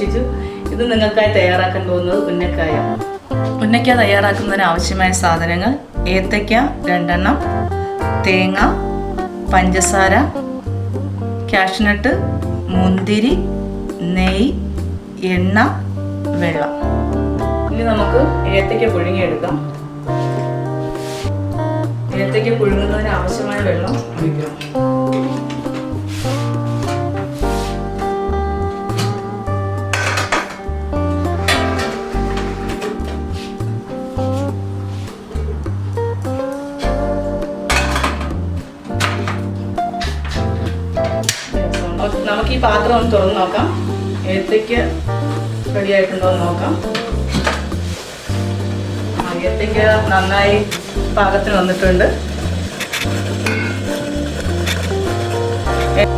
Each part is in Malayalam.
പരീക്ഷിച്ചു. ഇത് നിങ്ങൾക്കായി തയ്യാറാക്കാൻ പോകുന്നത് ഉന്നക്കായ. ഉന്നക്ക തയ്യാറാക്കുന്നതിന് ആവശ്യമായ സാധനങ്ങൾ: ഏത്തയ്ക്ക 2 എണ്ണം, തേങ്ങ, പഞ്ചസാര, കാഷ്നട്ട്, മുന്തിരി, നെയ്യ്, എണ്ണ, വെള്ളം. ഇനി നമുക്ക് ഏത്തയ്ക്ക പുഴുങ്ങിയെടുക്കാം. ഏത്തയ്ക്ക പുഴുങ്ങുന്നതിന് ആവശ്യമായ വെള്ളം ഒഴിക്കണം. നമുക്ക് ഈ പാത്രം ഒന്ന് തുറന്ന് നോക്കാം. ഏത്തയ്ക്ക റെഡി ആയിട്ടുണ്ടോ എന്ന് നോക്കാം. ഏത്തയ്ക്ക നന്നായി പാകത്തിന് വന്നിട്ടുണ്ട്.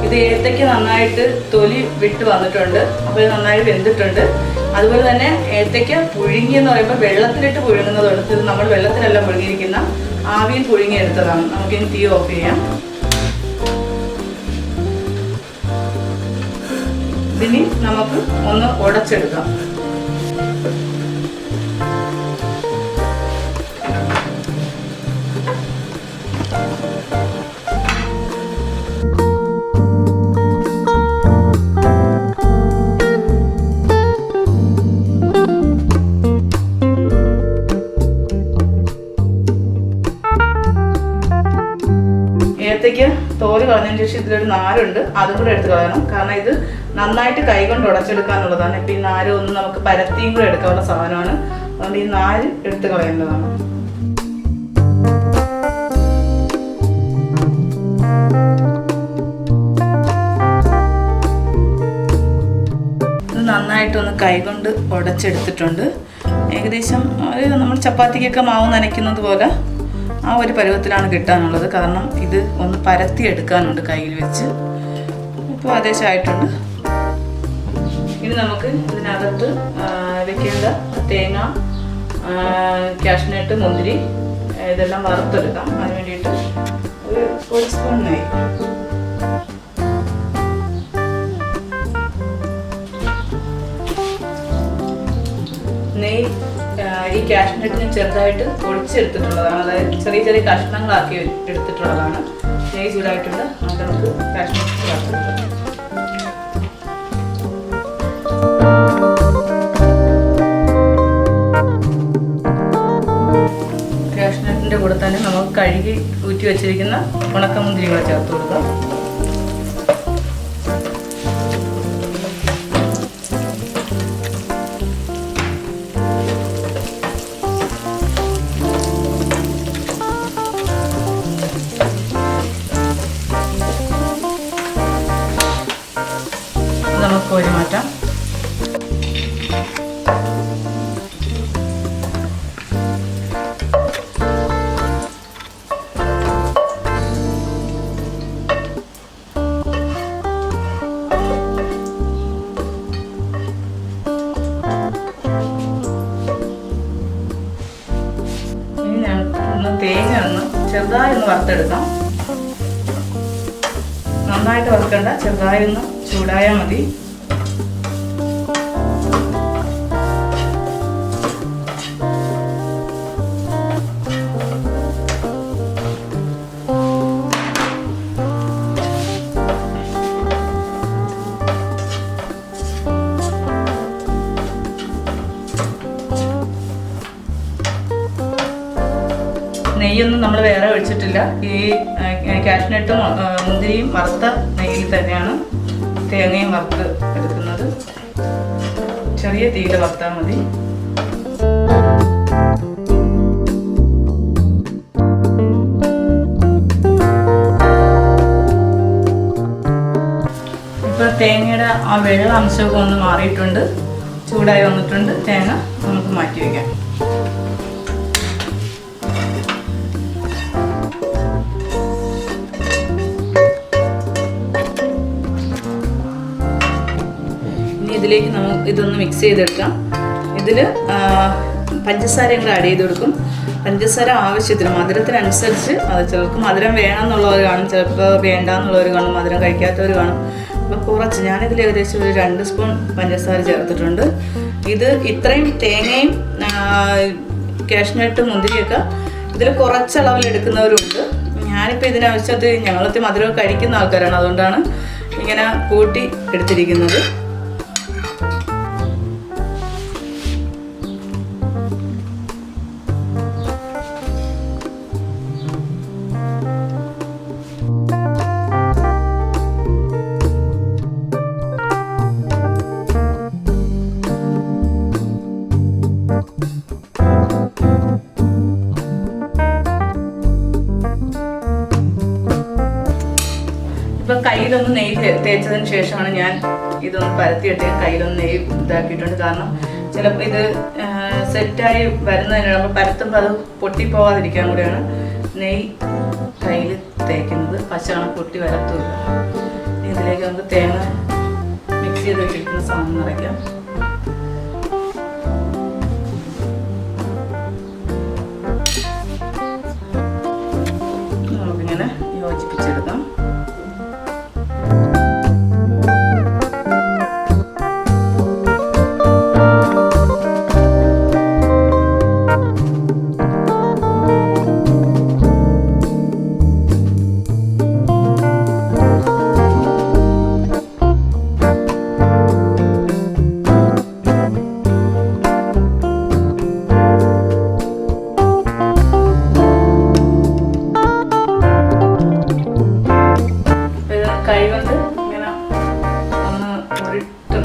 ഇത് ഏത്തയ്ക്ക നന്നായിട്ട് തൊലി വിട്ട് വന്നിട്ടുണ്ട്. അപ്പോൾ ഇത് നന്നായി വെന്തിട്ടുണ്ട്. അതുപോലെ തന്നെ ഏത്തയ്ക്ക പുഴുങ്ങി എന്ന് പറയുമ്പോൾ വെള്ളത്തിലിട്ട് പുഴുങ്ങുന്നതുകൊണ്ട് ഇത് നമ്മൾ വെള്ളത്തിലല്ല പുഴുങ്ങിയിരിക്കുന്ന ആവിയിൽ പുഴുങ്ങിയെടുത്തതാണ്. നമുക്കിനി തീ ഓഫ് ചെയ്യാം. ഇതിനി നമുക്ക് ഒന്ന് ഉടച്ചെടുക്കാം. ഏത്തയ്ക്ക് തോല് കളഞ്ഞതിന് ശേഷം ഇതിലൊരു നാരുണ്ട്, അതും കൂടെ എടുത്ത് കളയണം. കാരണം ഇത് നന്നായിട്ട് കൈകൊണ്ട് ഉടച്ചെടുക്കാനുള്ളതാണ്. ഇപ്പം ഈ നാര് ഒന്ന് നമുക്ക് പരത്തിയും കൂടെ എടുക്കാനുള്ള സാധനമാണ്. അതുകൊണ്ട് ഈ നാര് എടുത്ത് കളയേണ്ടതാണ്. ഇത് നന്നായിട്ടൊന്ന് കൈകൊണ്ട് ഉടച്ചെടുത്തിട്ടുണ്ട്. ഏകദേശം നമ്മൾ ചപ്പാത്തിക്കൊക്കെ മാവ് നനയ്ക്കുന്നത് പോലെ ആ ഒരു പരുവത്തിലാണ് കിട്ടാനുള്ളത്. കാരണം ഇത് ഒന്ന് പരത്തി എടുക്കാനുണ്ട് കയ്യിൽ വെച്ച്. ഇപ്പോൾ ഏകദേശമായിട്ടുണ്ട്. ഇനി നമുക്ക് ഇതിനകത്ത് വെക്കേണ്ട തേങ്ങ, കാഷ്നട്ട്, മുന്തിരി ഇതെല്ലാം വറുത്തെടുക്കാം. അതിന് വേണ്ടിയിട്ട് ഒരു സ്പൂൺ നെയ്യ്. ഈ കാഷ്നട്ടിന് ചെറുതായിട്ട് പൊടിച്ചെടുത്തിട്ടുള്ളതാണ്. അതായത് ചെറിയ ചെറിയ കഷ്ണങ്ങളാക്കി എടുത്തിട്ടുള്ളതാണ്. നെയ്യ് ചൂടായിട്ടുണ്ട്. നമുക്ക് കാഷ്നട്ട് വറുത്തെടുക്കാം. കാഷ്നട്ടിൻ്റെ കൂടെ തന്നെ നമുക്ക് കഴുകി ഊറ്റി വെച്ചിരിക്കുന്ന ഉണക്കമുന്തിരികൾ ചേർത്ത് കൊടുക്കാം. നമുക്ക് കോരി മാറ്റാം. ഇനി ഞങ്ങൾക്ക് തേങ്ങ ചെറുതായി ഒന്ന് വറുത്തെടുക്കാം. നന്നായിട്ട് വറുക്കണ്ട, ചെറുതായി ഒന്ന് ചൂടായാൽ മതി. നെയ്യൊന്നും നമ്മൾ വേറെ ഒഴിച്ചിട്ടില്ല. ഈ കാഷ്നട്ടും മുന്തിരിയും വറുത്ത നെയ്യിൽ തന്നെയാണ് തേങ്ങയും വറുത്ത് എടുക്കുന്നത്. ചെറിയ തീയിൽ വറുത്താൽ മതി. ഇപ്പോൾ തേങ്ങയുടെ ആ വെള്ള അംശമൊക്കെ ഒന്ന് മാറിയിട്ടുണ്ട്. ചൂടായി വന്നിട്ടുണ്ട്. തേങ്ങ നമുക്ക് മാറ്റി വയ്ക്കാം. ഇതിലേക്ക് നമുക്ക് ഇതൊന്ന് മിക്സ് ചെയ്തെടുക്കാം. ഇതിൽ പഞ്ചസാരയും കൂടെ ആഡ് ചെയ്ത് കൊടുക്കും. പഞ്ചസാര ആവശ്യത്തിന് മധുരത്തിനനുസരിച്ച്. അത് ചിലർക്ക് മധുരം വേണമെന്നുള്ളവർ കാണും, ചിലപ്പോൾ വേണ്ട എന്നുള്ളവർ കാണും, മധുരം കഴിക്കാത്തവർ കാണും. അപ്പോൾ കുറച്ച് ഞാനിതിൽ ഏകദേശം ഒരു 2 സ്പൂൺ പഞ്ചസാര ചേർത്തിട്ടുണ്ട്. ഇത് ഇത്രയും തേങ്ങയും കാഷ്നട്ട് മുന്തിരിയൊക്കെ ഇതിൽ കുറച്ചളവിൽ എടുക്കുന്നവരുണ്ട്. ഞാനിപ്പോൾ ഇതിനാവശ്യത്ത് ഞങ്ങളത്തെ മധുരം കഴിക്കുന്ന ആൾക്കാരാണ്, അതുകൊണ്ടാണ് ഇങ്ങനെ കൂട്ടി എടുത്തിരിക്കുന്നത്. ഇപ്പം കയ്യിലൊന്ന് നെയ്യ് തേച്ചതിന് ശേഷമാണ് ഞാൻ ഇതൊന്ന് പരത്തിയിട്ട് കയ്യിലൊന്ന് നെയ്യ് ഇതാക്കിയിട്ടുണ്ട്. കാരണം ചിലപ്പോൾ ഇത് സെറ്റായി വരുന്നതിന് നമ്മൾ പരത്തുമ്പോൾ അത് പൊട്ടിപ്പോവാതിരിക്കാൻ കൂടെയാണ് നെയ്യ് കയ്യിൽ തേക്കുന്നത്. പച്ചവെള്ളം പൊട്ടി വരത്തില്ല. ഇതിലേക്ക് നമുക്ക് തേങ്ങ മിക്സ് ചെയ്ത് വെച്ചിരിക്കുന്ന സാധനം നിറയ്ക്കാം. നമുക്കിങ്ങനെ യോജിപ്പിച്ചെടുക്കാം. കൈകൊണ്ട് ഇങ്ങനെ ഒന്ന് ഉരുട്ടും,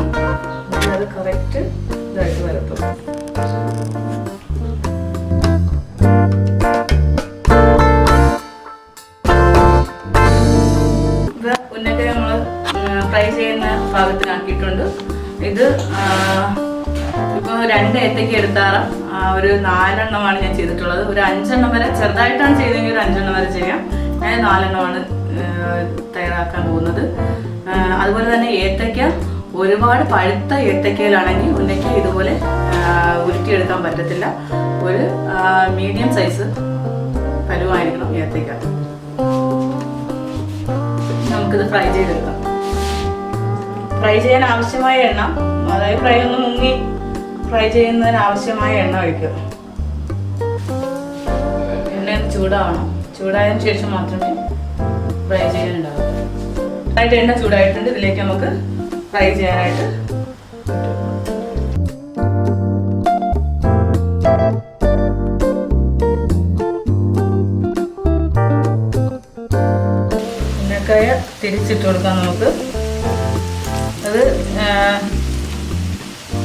അത് കറക്റ്റ് ഇതായിട്ട് വരത്തും. ഇത് ഉന്നക്കായ നമ്മൾ ഫ്രൈ ചെയ്യുന്ന പാകത്തിനാക്കിയിട്ടുണ്ട്. ഇത് ഇപ്പോൾ 2 ഏത്തയ്ക്ക എടുത്താറ് ഒരു 4 എണ്ണമാണ് ഞാൻ ചെയ്തിട്ടുള്ളത്. ഒരു 5 എണ്ണം വരെ ചെറുതായിട്ടാണ് ചെയ്തെങ്കിൽ ഒരു 5 എണ്ണം വരെ ചെയ്യാം. ഞാൻ 4 എണ്ണമാണ് തയ്യാറാക്കാൻ പോകുന്നത്. അതുപോലെ തന്നെ ഏത്തയ്ക്ക ഒരുപാട് പഴുത്ത ഏത്തയ്ക്കയിലാണെങ്കിൽ ഉന്നയ്ക്ക് ഇതുപോലെ ഉരുട്ടിയെടുക്കാൻ പറ്റത്തില്ല. ഒരു മീഡിയം സൈസ് പരുവായിരിക്കണം ഏത്തയ്ക്ക. നമുക്കിത് ഫ്രൈ ചെയ്തെടുക്കാം. ഫ്രൈ ചെയ്യാൻ ആവശ്യമായ എണ്ണ, അതായത് ഫ്രൈ ഒന്ന് മുങ്ങി ഫ്രൈ ചെയ്യുന്നതിന് ആവശ്യമായ എണ്ണ ഒഴിക്കുക. എണ്ണ ചൂടാവണം. ചൂടായതിനു ശേഷം മാത്രമേ ഫ്രൈ ചെയ്യാനുണ്ടാവും. ആയിട്ട് എണ്ണ ചൂടായിട്ടുണ്ട്. ഇതിലേക്ക് നമുക്ക് ഫ്രൈ ചെയ്യാനായിട്ട് ഉന്നക്കായ തിരിച്ചിട്ട് കൊടുക്കാം. നമുക്ക് അത്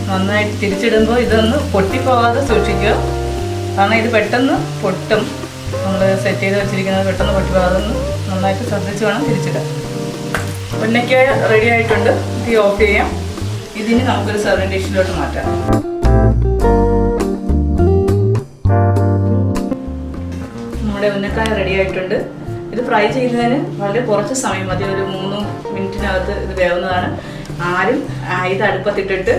നന്നായിട്ട് തിരിച്ചിടുമ്പോൾ ഇതൊന്ന് പൊട്ടിപ്പോകാതെ സൂക്ഷിക്കുക. കാരണം ഇത് പെട്ടെന്ന് പൊട്ടും. നമ്മൾ സെറ്റ് ചെയ്ത് വെച്ചിരിക്കുന്നത് പെട്ടെന്ന് പൊട്ടിപ്പോകാതെ നന്നായിട്ട് ശ്രദ്ധിച്ച് വേണം തിരിച്ചിടാൻ. ഉന്നക്കായ റെഡി ആയിട്ടുണ്ട്. തീ ഓഫ് ചെയ്യാം. ഇതിന് നമുക്കൊരു സെർവിങ് ഡിഷിലോട്ട് മാറ്റാം. നമ്മുടെ ഉന്നക്കായ റെഡി ആയിട്ടുണ്ട്. ഇത് ഫ്രൈ ചെയ്യുന്നതിന് വളരെ കുറച്ച് സമയം മതി. ഒരു 3 മിനിറ്റിനകത്ത് ഇത് വേവുന്നതാണ്. ആരും ഇത് അടുപ്പത്തിട്ടിട്ട്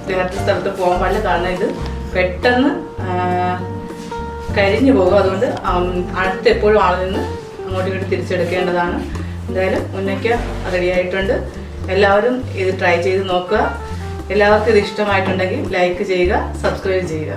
വേറെ സ്ഥലത്ത് പോകാൻ പാടില്ല. കാരണം ഇത് പെട്ടെന്ന് കരിഞ്ഞു പോകും. അതുകൊണ്ട് അടുത്ത് എപ്പോഴും ആളിൽ നിന്ന് അങ്ങോട്ടും ഇങ്ങോട്ട് തിരിച്ചെടുക്കേണ്ടതാണ്. എന്തായാലും ഉന്നയ്ക്ക റെഡി ആയിട്ടുണ്ട്. എല്ലാവരും ഇത് ട്രൈ ചെയ്ത് നോക്കുക. എല്ലാവർക്കും ഇത് ഇഷ്ടമായിട്ടുണ്ടെങ്കിൽ ലൈക്ക് ചെയ്യുക, സബ്സ്ക്രൈബ് ചെയ്യുക.